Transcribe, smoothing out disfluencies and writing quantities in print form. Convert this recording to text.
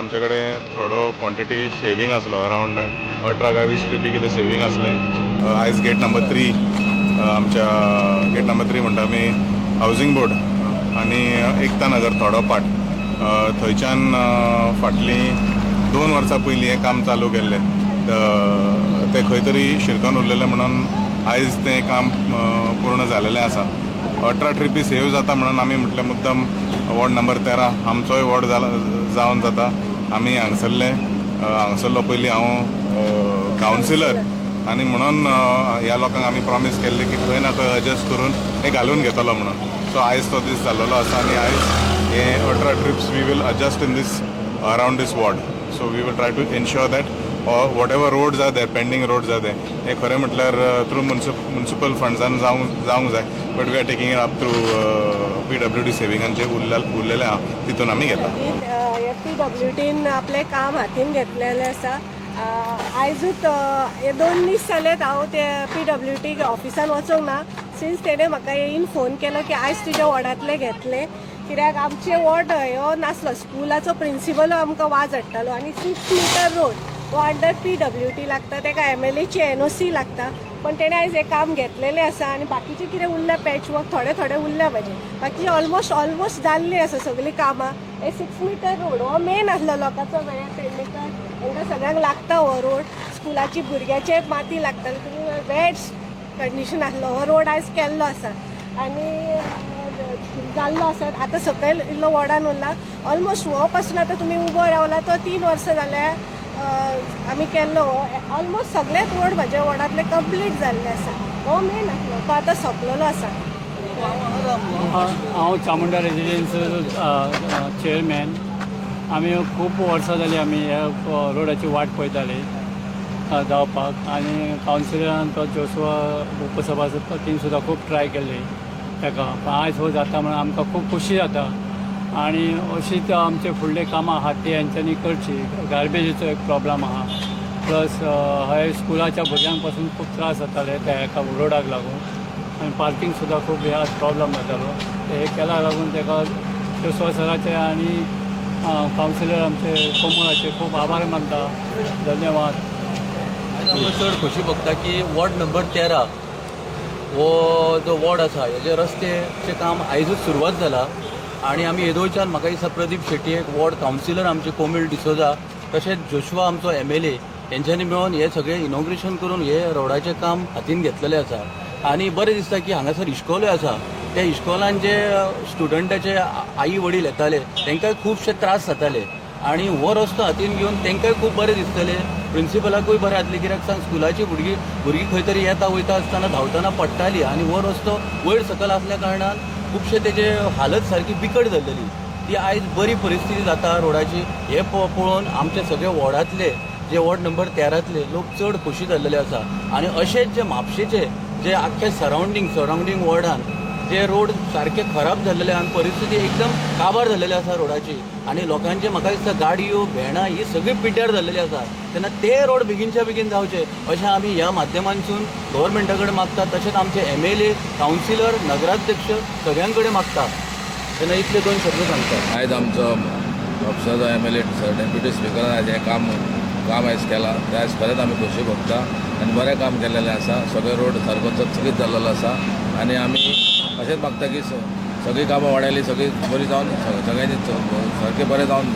आमचे कडेन थोडो क्वॉन्टिटी सेवींग आसलो अरावंड 18 काय 20 ट्रिपी कितें सेवींग आसलें. आयज गेट नंबर 3 आमच्या गेट नंबर 3 म्हणटा आमी हावजींग बोर्ड आनी एकता नगर थोडो पार्ट थंयच्यान फाटलीं 2 वर्सां पयलीं हें काम चालू केल्लें. तें खंय तरी शिरकन उरलेलें म्हणून आयज तें काम पूर्ण जालेलें आसा. 18 ट्रिपी सेव जाता म्हणून आमी म्हटलें मुद्दम वॉर्ड नंबर 13 आमचोय वॉर्ड जावन जाता. आमी हांगसरलो पयलीं हांव कावन्सिलर आनी म्हणून ह्या लोकांक आमी प्रॉमीस केल्ली की खंय ना खंय एडजस्ट करून हे घालून घेतलो म्हणून. सो आयज तो दीस जाल्लो आसा आनी आयज हे 18 trips we will adjust in this around this ward. So we will try to ensure that whatever roads are there pending roads are there हे खरें म्हटल्यार थ्रू म्युनिसिपल फंड्सान जावंक जाय. But we are taking it up through PWD सेविंगान जे उरलेले आहा तितून आमी घेता. PWDन आपलें काम हातीन घेतलेलें आसा. आयजूच हे 2 दीस जालेत हांव ते PWD ऑफिसान वचोंक ना. सिन्स तेणें म्हाका येवन फोन केलो की आयज तुज्या वॉर्डांतले घेतले कित्याक आमचे वॉर्ड ह्यो नासलो. स्कुलाचो प्रिंसिपल आमकां वाज हाडटालो आनी 6 मीटर रोड तो अंडर PWD लागता. ताका MLAची NOC लागता. पण तेणें आयज हें काम घेतलेलें आसा आनी बाकीचें कितें उरलें पॅच वर्क थोडे उरल्या पाहिजे. बाकीचें ऑलमोस्ट जाल्लीं आसा सगळीं कामां. हे 6 मीटर रोड हो मेन आसलो लोकांचो वेळार पेडणेकर तांकां सगळ्यांक लागता हो रोड. स्कुलाची भुरग्याचे माती लागता वेट कंडिशन आसलो. हो रोड आयज केल्लो आसा आनी जाल्लो आसा. आतां सकयल इल्लो वॉर्डान उरला. ऑलमोस्ट हो पासून आतां तुमी उबो रावला तो 3 वर्सां जाल्या आमी केल्लो. ऑलमोस्ट सगळेच रोड म्हाज्या वॉर्डांतले कंप्लीट जाल्ले आसा. हो मेन आसलो तो आतां सोंपलेलो आसा. हांव चामुंडा रेजिडेन्सीचो चेअरमॅन. आमी खूब वर्सां जालीं आमी ह्या रोडाची वाट पळयताली जावपाक आनी कावन्सिलरान तो जोशुआ उपसभासद तीन सुद्दां खूब ट्राय केल्ली ताका. पण आयज हो जाता म्हणून आमकां खूब खोशी जाता आनी अशीच आमचे फुडले कामां आहात ती हेंच्यांनी करची. गार्बेजीचो एक प्रॉब्लम आहा प्लस हय स्कुलाच्या भुरग्यांक पासून खूब त्रास जाताले त्या हेका रोडाक लागून आनी पार्किंग सुद्दां खूब ह्या प्रॉब्लम जातालो. हे केला लागून ताका जोशुआ सराचे आनी कावन्सिलर आमचे कोमळाचे खूब आभार मानता. धन्यवाद. आमकां चड खोशी भोगता की वॉर्ड नंबर 13 हो जो वॉर्ड आसा हेजे रस्त्याचें काम आयजूच सुरवात जाला आनी आमी येदोळच्यान म्हाका दिसता प्रदीप शेट्टी एक वॉर्ड कावन्सिलर आमचे कोमिल डिसोजा तशेंच जोशुआ आमचो MLA हेंच्यांनी मेळून हे सगळें इनॉग्रेशन करून हे रोडाचें काम हातीन घेतलेलें आसा. आनी बरें दिसता की हांगासर इश्कोलूय आसा. त्या इश्कोलान जे स्टुडंटाचे आई वडील येताले तांकांय खुबशे त्रास जाताले आनी हो रस्तो हातीन घेवन तांकांय खूब बरें दिसतलें. प्रिंसिपलाकूय बरें जातलें कित्याक सांग स्कुलाची भुरगीं खंय तरी येता वयता आसतना धांवतना पडटालीं आनी हो रस्तो वयर सकयल आसल्या कारणान खुबशे तेजे हालत सारकी बिकट जाल्ली. ती आयज बरी परिस्थिती जाता रोडाची. हे पळोवन आमचे सगळे वॉर्डांतले जे वॉर्ड नंबर 13तले लोक चड खोशी जाल्लेले आसा. आनी अशेंच जे म्हापशेचे जे आख्खे सरावंडींग वॉर्डान जे रोड सारके खराब जाल्लेले आनी परिस्थिती एकदम काबार जाल्लेली आसा रोडाची आनी लोकांचे म्हाका दिसता गाडयो भेणां ही सगळी पिड्ड्यार जाल्लेली आसा. तेन्ना ते रोड बेगीनच्या बेगीन जावचे अशें आमी ह्या माध्यमांतसून गव्हर्मेंटा कडेन मागता. तशेंच आमचे MLA कावन्सिलर नगराध्यक्ष सगळ्यां कडेन मागता. तेन्ना इतले 2 शब्द सांगता. आयज आमचो म्हापसाचो MLA डेप्युटी स्पिकरान आयज हें काम आयज केलां तें आयज खरेंच आमी खोशी भोगता आनी बरें काम केल्लेलें आसा. सगळे रोड सारको चकचकीत जाल्लो आसा आनी आमी अशेंच मागता की सगळीं कामां वाडयली सगळीं बरी जावन सगळ्यांनी सारकें बरें जावन